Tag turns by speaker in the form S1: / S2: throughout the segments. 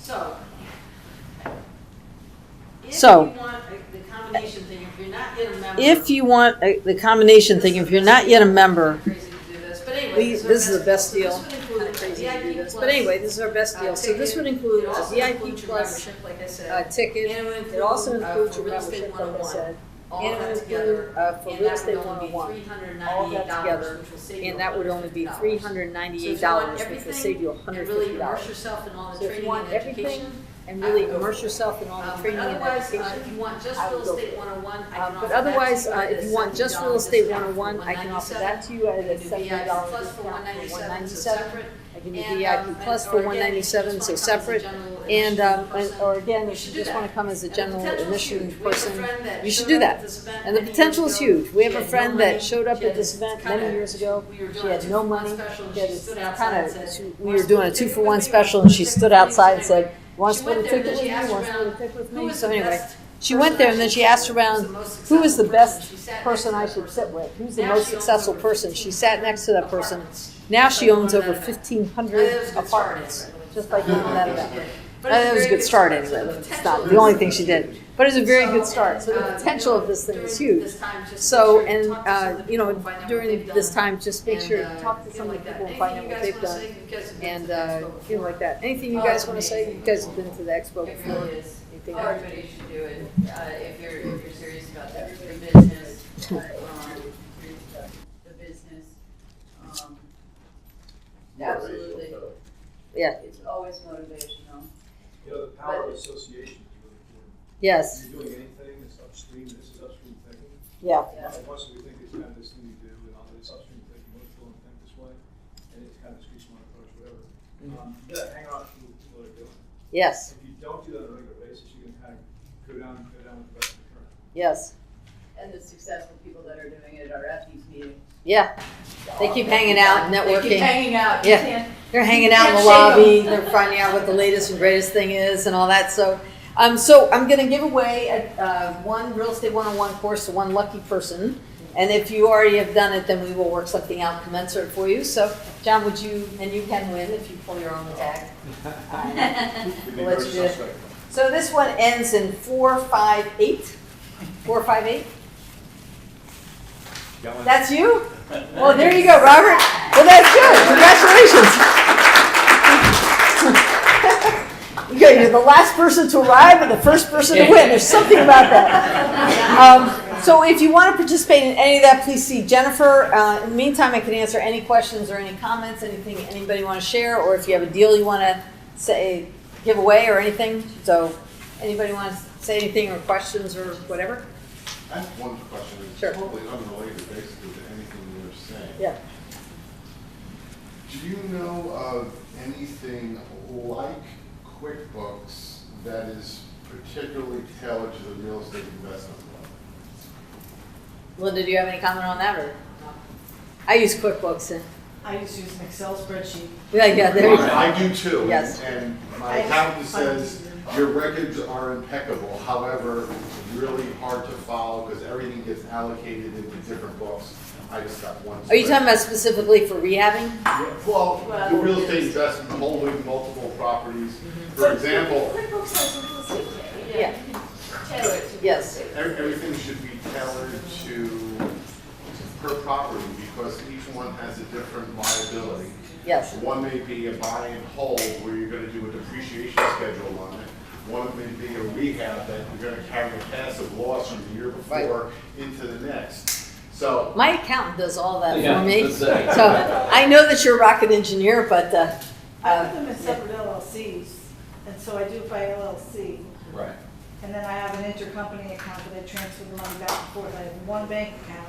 S1: So.
S2: So.
S1: If you want the combination thing, if you're not yet a member.
S2: If you want the combination thing, if you're not yet a member,
S1: Crazy to do this, but anyway.
S2: this is the best deal.
S1: So this would include
S2: Kind of crazy to do
S1: VIP
S2: this,
S1: plus,
S2: but anyway, this is our best deal. So this would include
S1: it
S2: a
S1: also
S2: VIP
S1: includes your
S2: plus
S1: membership, like I said.
S2: ticket.
S1: And it would
S2: It also
S1: include,
S2: includes
S1: for
S2: your
S1: real estate
S2: membership, like I
S1: 101.
S2: said.
S1: All
S2: And
S1: of
S2: it
S1: that
S2: would
S1: together.
S2: include for
S1: And
S2: real
S1: that
S2: estate
S1: would only be
S2: $101. All that
S1: $398,
S2: together,
S1: which will save you
S2: and that would only be
S1: $150.
S2: $398, which will save you
S1: and really
S2: $150.
S1: immerse yourself in all the
S2: So if you
S1: training
S2: want
S1: and
S2: everything
S1: education.
S2: and really
S1: I would go
S2: immerse
S1: for it.
S2: yourself in all the
S1: But
S2: training and
S1: otherwise,
S2: education,
S1: if you want just
S2: I
S1: real
S2: would go
S1: estate
S2: for it.
S1: 101, I can
S2: but
S1: offer
S2: otherwise,
S1: that to you at
S2: if
S1: a
S2: you want just real
S1: $70
S2: estate
S1: discount
S2: 101,
S1: for
S2: I can offer that to you at a
S1: $197.
S2: $70
S1: VIP plus
S2: discount
S1: for
S2: for
S1: $197, so
S2: $197.
S1: separate.
S2: I can do
S1: And,
S2: VIP plus for
S1: or again, if you just
S2: $197,
S1: wanna
S2: so
S1: come as a
S2: separate.
S1: general
S2: And,
S1: initiating person,
S2: or again, if
S1: should
S2: you
S1: do
S2: just
S1: that.
S2: want to come as a
S1: And the
S2: general
S1: potential's
S2: initiating
S1: huge. We have a
S2: person,
S1: friend that
S2: you should
S1: showed
S2: do
S1: up
S2: that.
S1: at this event
S2: And the
S1: many years
S2: potential is
S1: ago.
S2: huge. We have
S1: She
S2: a
S1: had
S2: friend
S1: no
S2: that
S1: money.
S2: showed up
S1: She
S2: at
S1: had
S2: this event
S1: kinda-
S2: many years ago.
S1: we were doing
S2: She
S1: a
S2: had no
S1: 2-for-1
S2: money.
S1: special, and
S2: She had
S1: she
S2: this
S1: stood
S2: kind
S1: outside and
S2: of,
S1: said,
S2: we were doing a
S1: "Wants to
S2: 2-for-1
S1: take
S2: special,
S1: with
S2: and
S1: me?"
S2: she stood outside and said, "Wants
S1: She
S2: to put a
S1: went there,
S2: ticket
S1: then
S2: with
S1: she
S2: me,
S1: asked
S2: wants to put a
S1: around,
S2: ticket with
S1: who
S2: me."
S1: was
S2: So
S1: the
S2: anyway,
S1: best
S2: she went there and then she asked around, who was the best person I should sit with? Who's the most successful person? She sat next to that person. Now she owns over 1,500 apartments just by doing that event. That was a good start anyway. It's not the only thing she did, but it's a very good start. So the potential of this thing is huge. So, and during this time, just make sure to talk to some of the people and find out what they've done, and like that. Anything you guys want to say? You guys have been to the expo
S1: It
S2: before.
S1: really is.
S2: Anything else?
S1: Everybody should do it, if you're serious about that, your business, the business. Absolutely,
S2: Yeah.
S1: it's always motivational.
S3: You know, the power of association is really important.
S2: Yes.
S3: If you're doing anything that's upstream, this is upstream thinking.
S2: Yeah.
S3: Once we think it's kind of this thing you do, and all this upstream thinking, what if you don't think this way, and it's kind of street smart approach, whatever. You gotta hang out with people that are doing it.
S2: Yes.
S3: If you don't do that on a regular basis, you can kind of go down with the rest of the current.
S2: Yes.
S4: And the successful people that are doing it are at these meetings.
S2: Yeah. They keep hanging out,
S4: They
S2: networking.
S4: keep hanging out. You
S2: Yeah.
S4: can't-
S2: They're hanging out in the
S4: You can't
S2: lobby.
S4: shake 'em.
S2: They're finding out what the latest and greatest thing is and all that. So I'm going to give away one Real Estate 101 course to one lucky person. And if you already have done it, then we will work something out commensurate for you. So, John, would you, and you can win if you pull your own tag. We'll let you do it. So this one ends in 458. 458? That's you? Well, there you go, Robert. Well, that's good. Congratulations. You're the last person to arrive and the first person to win. There's something about that. So if you want to participate in any of that, please see Jennifer. In the meantime, I can answer any questions or any comments, anything anybody want to share, or if you have a deal you want to say, give away or anything. So anybody want to say anything or questions or whatever?
S5: I have one question. It's
S2: Sure.
S5: totally unrelated basically to anything you were saying.
S2: Yeah.
S5: Do you know of anything like QuickBooks that is particularly tailored to the real estate investment world?
S2: Linda, do you have any comment on that, or? I use QuickBooks, and,
S6: I just use an Excel spreadsheet.
S2: yeah, there you go.
S5: I do too.
S2: Yes.
S5: And my accountant says your records are impeccable. However, it's really hard to follow because everything gets allocated into different books. I just got one.
S2: Are you talking about specifically for rehabbing?
S5: Well, the real estate investment, holding multiple properties. For example,
S6: QuickBooks has a real estate tab.
S2: Yeah.
S6: You can tailor it to
S2: Yes.
S5: everything should be tailored to per property because each one has a different liability.
S2: Yes.
S5: One may be a buy and hold where you're gonna do a depreciation schedule on it. One may be a rehab that you're gonna carry a passive loss from the year before into the next. So,
S2: My accountant does all that
S7: Yeah,
S2: for me.
S7: that's it.
S2: So I know that you're a rocket engineer, but,
S6: I put them in separate LLCs, and so I do it by LLC.
S7: Right.
S6: And then I have an intercompany account that I transfer the money back and forth. I have one bank account,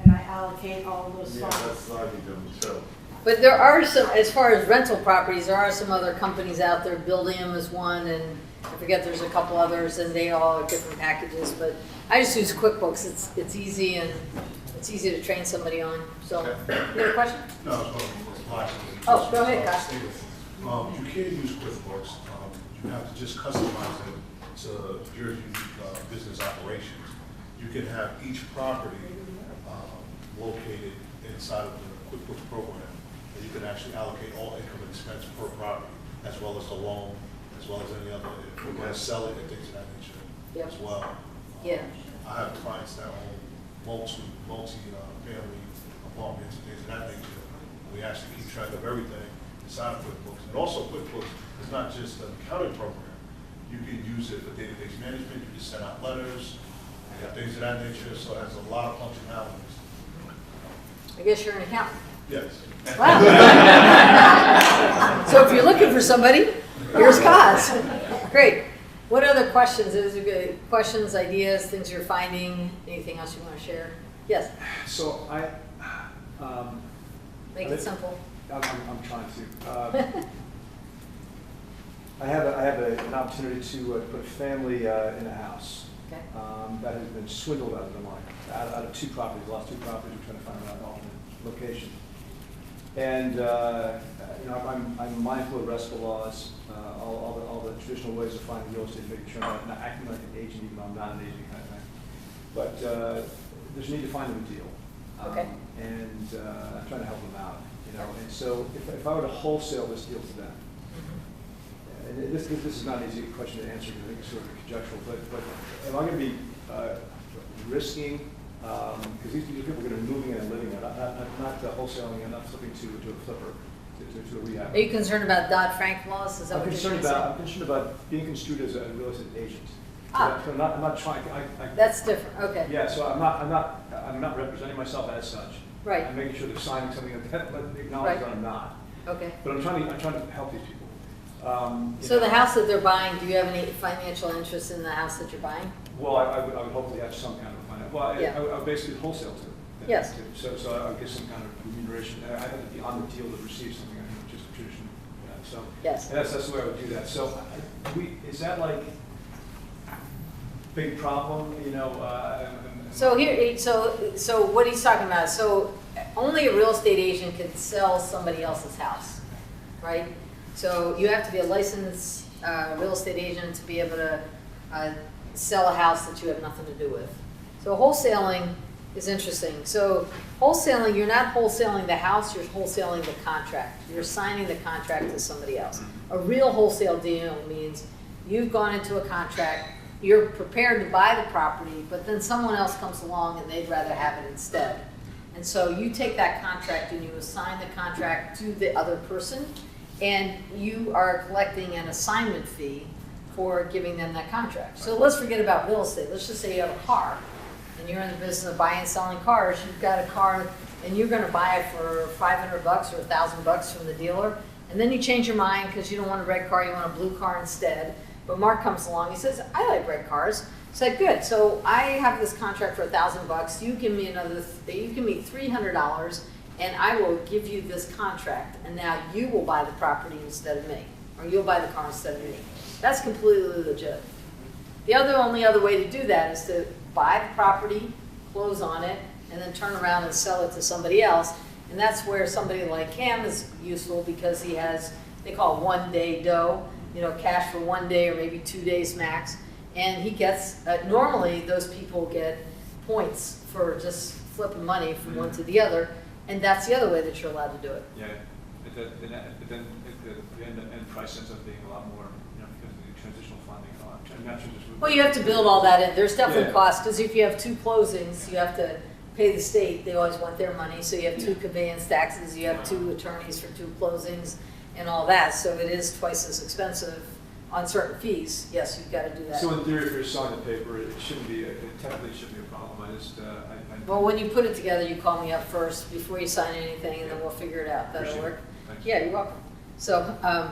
S6: and I allocate all of those
S5: yeah,
S6: funds.
S5: that's what I be doing too.
S2: but there are some, as far as rental properties, there are some other companies out there. Buildium is one, and I forget there's a couple others, and they all have different packages, but I just use QuickBooks. It's easy, and it's easy to train somebody on. So, you have a question?
S8: No, it's not.
S2: Oh, go ahead, Josh.
S8: You can't use QuickBooks. You have to just customize it to your unique business operations. You can have each property located inside of the QuickBooks program. And you can actually allocate all income and expense per property, as well as the loan, as well as any other, if we're gonna sell it and things of that nature
S2: Yep.
S8: as well.
S2: Yeah.
S8: I have clients that own multi-family apartments and things of that nature. We actually keep track of everything inside of QuickBooks. And also QuickBooks is not just an accounting program. You can use it for database management, you can send out letters, and things of that nature, so it has a lot of functionalities.
S2: I guess you're an accountant.
S8: Yes.
S2: Wow. So if you're looking for somebody, here's Kaz. Great. What other questions? Those are good questions, ideas, things you're finding. Anything else you want to share? Yes.
S3: So
S2: Make it simple.
S3: I'm trying to. I have an opportunity to put a family in a house
S2: Okay.
S3: that has been swindled out of the money, out of two properties, lost two properties. We're trying to find an alternate location. And I'm mindful of RESPA laws, all the traditional ways of finding real estate, making sure I'm not acting like an agent, even though I'm not an agent, kind of thing. But there's a need to find them a deal.
S2: Okay.
S3: And I'm trying to help them out, And so if I were to wholesale this deal to them, and this is not an easy question to answer because I think it's sort of conjectural, but am I going to be risking, because these people are going to be moving in and living there, not wholesaling and not flipping to a flipper, to a rehab.
S2: Are you concerned about Dodd-Frank laws? Is that
S3: I'm
S2: what you're
S3: concerned
S2: trying to say?
S3: about, I'm concerned about being construed as a real estate agent.
S2: Ah.
S3: So I'm not trying,
S2: That's different. Okay.
S3: yeah, so I'm not representing myself as such.
S2: Right.
S3: I'm making sure they're signing something that acknowledges that I'm not.
S2: Okay.
S3: But I'm trying to help these people.
S2: So the house that they're buying, do you have any financial interest in the house that you're buying?
S3: Well, I would hopefully have some kind of finance. Well,
S2: Yeah.
S3: I would basically wholesale to them.
S2: Yes.
S3: So I get some kind of remuneration. I have to be on the deal to receive something, I think, which is traditional. So
S2: Yes.
S3: and that's the way I would do that. So is that like big problem?
S2: So here, so what he's talking about, so only a real estate agent can sell somebody else's house, right? So you have to be a licensed real estate agent to be able to sell a house that you have nothing to do with. So wholesaling is interesting. So wholesaling, you're not wholesaling the house, you're wholesaling the contract. You're signing the contract to somebody else. A real wholesale deal means you've gone into a contract, you're prepared to buy the property, but then someone else comes along and they'd rather have it instead. And so you take that contract and you assign the contract to the other person, and you are collecting an assignment fee for giving them that contract. So let's forget about real estate. Let's just say you have a car, and you're in the business of buying and selling cars. You've got a car, and you're going to buy it for $500 or $1,000 from the dealer, and then you change your mind because you don't want a red car, you want a blue car instead. But Mark comes along, he says, I like red cars. I said, good, so I have this contract for $1,000. You give me $300, and I will give you this contract, and now you will buy the property instead of me, or you'll buy the car instead of me. That's completely legit. The only other way to do that is to buy the property, close on it, and then turn around and sell it to somebody else. And that's where somebody like Cam is useful because he has, they call it 1 day dough, cash for 1 day or maybe 2 days max. And he gets, normally those people get points for just flipping money from one to the other. And that's the other way that you're allowed to do it.
S3: Yeah, but then the end price ends up being a lot more, because of the transitional funding and all that. Not transitional.
S2: Well, you have to build all that in. There's definitely
S3: Yeah.
S2: costs, because if you have 2 closings, you have to pay the state. They always want their money. So you have 2 conveyance taxes, you have 2 attorneys for 2 closings and all that. So it is twice as expensive on certain fees. Yes, you've got to do that.
S3: So in theory, if you're selling the paper, it technically shouldn't be a problem.
S2: Well, when you put it together, you call me up first before you sign anything, and then we'll figure it out. That'll
S3: Appreciate
S2: work.
S3: it. Thank you.
S2: Yeah, you're welcome. So,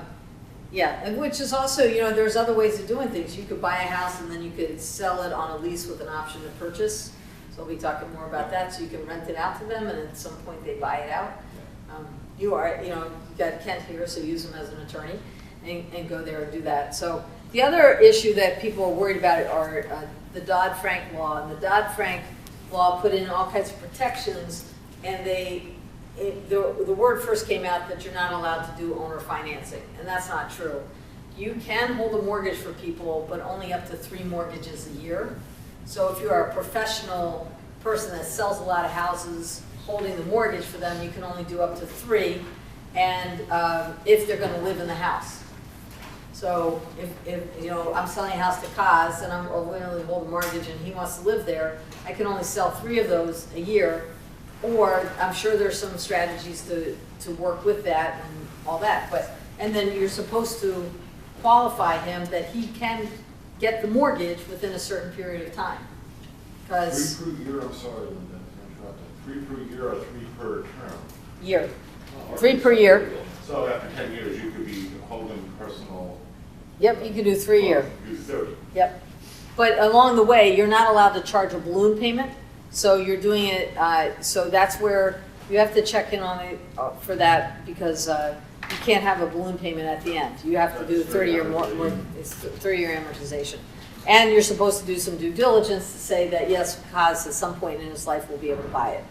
S2: yeah, and which is also, there's other ways of doing things. You could buy a house and then you could sell it on a lease with an option to purchase. So we'll be talking more about that. So you can rent it out to them, and at some point they buy it out. You got Kent here, so use him as an attorney and go there and do that. So the other issue that people are worried about are the Dodd-Frank law. And the Dodd-Frank law put in all kinds of protections, and the word first came out that you're not allowed to do owner financing, and that's not true. You can hold a mortgage for people, but only up to 3 mortgages a year. So if you're a professional person that sells a lot of houses, holding the mortgage for them, you can only do up to 3, and if they're going to live in the house. So if, you know, I'm selling a house to Kaz and I'm willing to hold a mortgage and he wants to live there, I can only sell 3 of those a year. Or I'm sure there's some strategies to work with that and all that. But, and then you're supposed to qualify him that he can get the mortgage within a certain period of time. Because,
S5: 3 per year, I'm sorry, Linda, to interrupt. 3 per year or 3 per term?
S2: year, 3 per year.
S5: So after 10 years, you could be holding personal.
S2: Yep, you can do 3 a year.
S5: Do 30.
S2: Yep. But along the way, you're not allowed to charge a balloon payment. So you're doing it, so that's where you have to check in on it for that because you can't have a balloon payment at the end. You have to do a 30-year it's 30-year amortization. And you're supposed to do some due diligence to say that yes, Kaz at some point in his life will be able to buy it.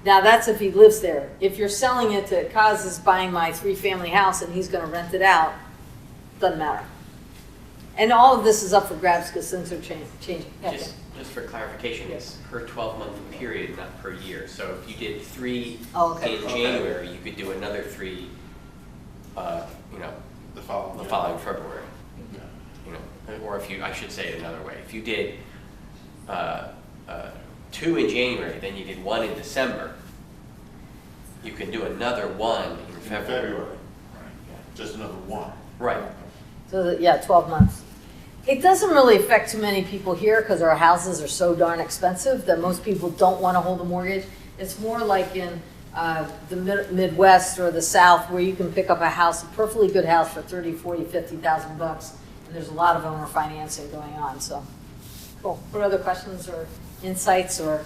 S2: Now that's if he lives there. If you're selling it to Kaz is buying my 3-family house and he's going to rent it out, doesn't matter. And all of this is up for grabs because things are changing. Yeah,
S7: Just for clarification, it's per 12-month period, not per year. So if you did 3 in January, you could do another 3, you know,
S5: The following.
S7: the following February. You know, or if you, I should say it another way. If you did 2 in January, then you did 1 in December, you can do another 1 in February.
S5: Right. Just another one.
S7: Right.
S2: So, yeah, 12 months. It doesn't really affect too many people here because our houses are so darn expensive that most people don't want to hold a mortgage. It's more like in the Midwest or the South where you can pick up a house, a perfectly good house for 30, 40, 50,000 bucks. And there's a lot of owner financing going on, so. Cool. What other questions or insights or